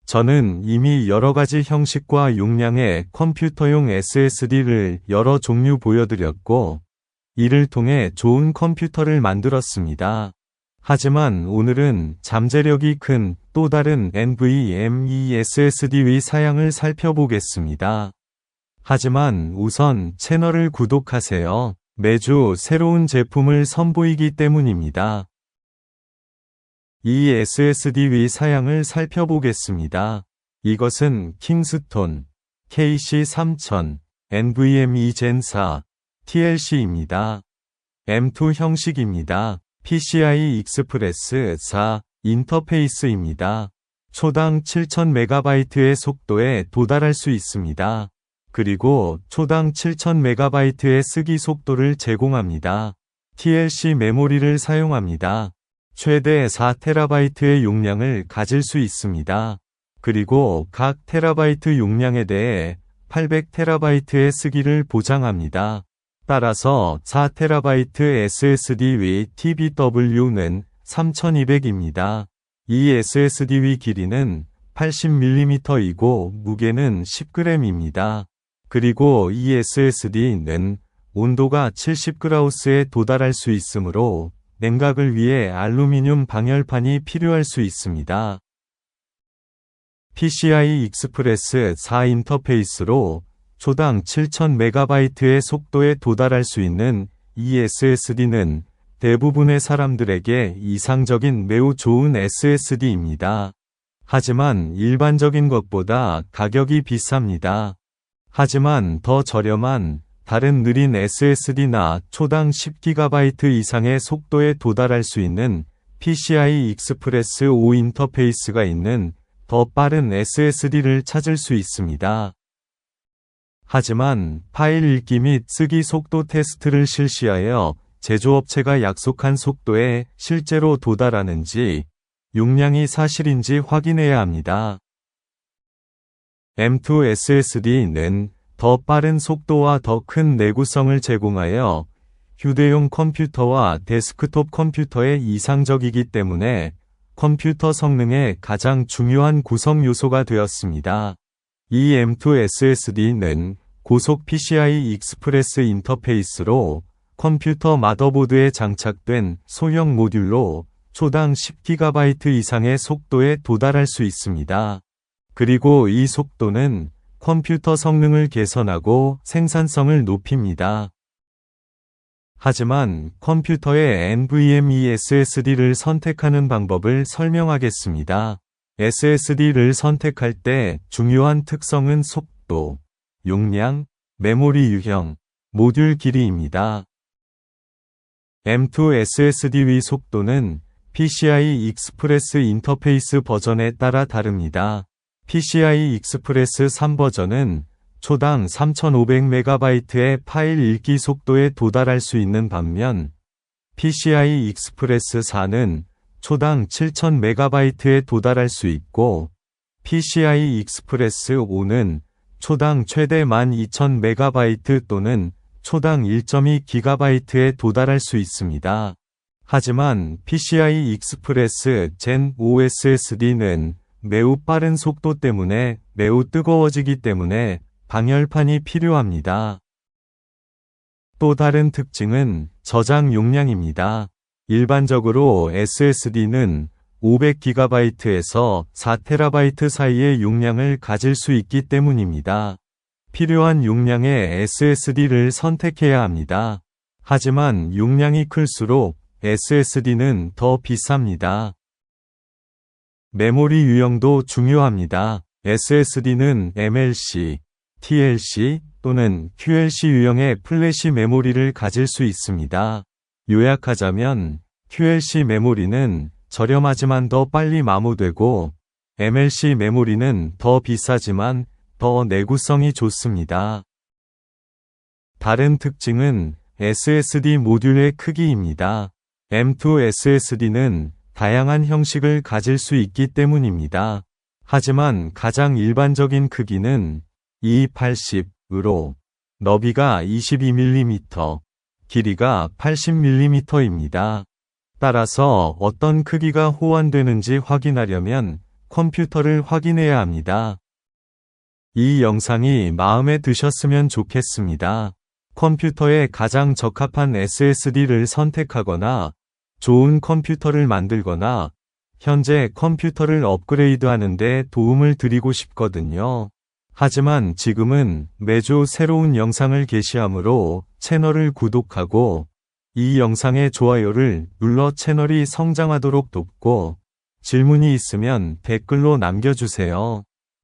저는 이미 여러가지 형식과 용량의 컴퓨터용 SSD를 여러 종류 보여드렸고, 이를 통해 좋은 컴퓨터를 만들었습니다. 하지만 오늘은 잠재력이 큰 또 다른 NVMe SSD의 사양을 살펴보겠습니다. 하지만 우선 채널을 구독하세요. 매주 새로운 제품을 선보이기 때문입니다. 이 SSD의 사양을 살펴보겠습니다. 이것은 킹스톤 KC3000 NVMe Gen 4 TLC입니다. M2 형식입니다. PCI Express 4 인터페이스입니다. 초당 7000MB의 속도에 도달할 수 있습니다. 그리고 초당 7000MB의 쓰기 속도를 제공합니다. TLC 메모리를 사용합니다. 최대 4TB의 용량을 가질 수 있습니다. 그리고 각 테라바이트 용량에 대해 800TB의 쓰기를 보장합니다. 따라서 4TB SSD의 TBW는 3200입니다. 이 SSD의 길이는 80mm이고 무게는 10g입니다. 그리고 이 SSD는 온도가 70°C에 도달할 수 있으므로 냉각을 위해 알루미늄 방열판이 필요할 수 있습니다. PCI Express 4 인터페이스로 초당 7000MB의 속도에 도달할 수 있는 이 SSD는 대부분의 사람들에게 이상적인 매우 좋은 SSD입니다. 하지만 일반적인 것보다 가격이 비쌉니다. 하지만 더 저렴한 다른 느린 SSD나 초당 10GB 이상의 속도에 도달할 수 있는 PCI Express 5 인터페이스가 있는 더 빠른 SSD를 찾을 수 있습니다. 하지만 파일 읽기 및 쓰기 속도 테스트를 실시하여 제조업체가 약속한 속도에 실제로 도달하는지 용량이 사실인지 확인해야 합니다. M2 SSD는 더 빠른 속도와 더 큰 내구성을 제공하여 휴대용 컴퓨터와 데스크톱 컴퓨터에 이상적이기 때문에 컴퓨터 성능의 가장 중요한 구성 요소가 되었습니다. 이 M2 SSD는 고속 PCI Express 인터페이스로 컴퓨터 마더보드에 장착된 소형 모듈로 초당 10GB 이상의 속도에 도달할 수 있습니다. 그리고 이 속도는 컴퓨터 성능을 개선하고 생산성을 높입니다. 하지만 컴퓨터의 NVMe SSD를 선택하는 방법을 설명하겠습니다. SSD를 선택할 때 중요한 특성은 속도, 용량, 메모리 유형, 모듈 길이입니다. M2 SSD의 속도는 PCI Express 인터페이스 버전에 따라 다릅니다. PCI Express 3 버전은 초당 3500MB의 파일 읽기 속도에 도달할 수 있는 반면 PCI Express 4는 초당 7000MB에 도달할 수 있고 PCI Express 5는 초당 최대 12000MB 또는 초당 1.2GB에 도달할 수 있습니다. 하지만 PCI Express Gen 5 SSD는 매우 빠른 속도 때문에 매우 뜨거워지기 때문에 방열판이 필요합니다. 또 다른 특징은 저장 용량입니다. 일반적으로 SSD는 500GB에서 4TB 사이의 용량을 가질 수 있기 때문입니다. 필요한 용량의 SSD를 선택해야 합니다. 하지만 용량이 클수록 SSD는 더 비쌉니다. 메모리 유형도 중요합니다. SSD는 MLC, TLC 또는 QLC 유형의 플래시 메모리를 가질 수 있습니다. 요약하자면 QLC 메모리는 저렴하지만 더 빨리 마모되고 MLC 메모리는 더 비싸지만 더 내구성이 좋습니다. 다른 특징은 SSD 모듈의 크기입니다. M2 SSD는 다양한 형식을 가질 수 있기 때문입니다. 하지만 가장 일반적인 크기는 280으로 너비가 22mm, 길이가 80mm입니다. 따라서 어떤 크기가 호환되는지 확인하려면 컴퓨터를 확인해야 합니다. 이 영상이 마음에 드셨으면 좋겠습니다. 컴퓨터에 가장 적합한 SSD를 선택하거나 좋은 컴퓨터를 만들거나 현재 컴퓨터를 업그레이드하는 데 도움을 드리고 싶거든요. 하지만 지금은 매주 새로운 영상을 게시하므로 채널을 구독하고 이 영상의 좋아요를 눌러 채널이 성장하도록 돕고 질문이 있으면 댓글로 남겨주세요.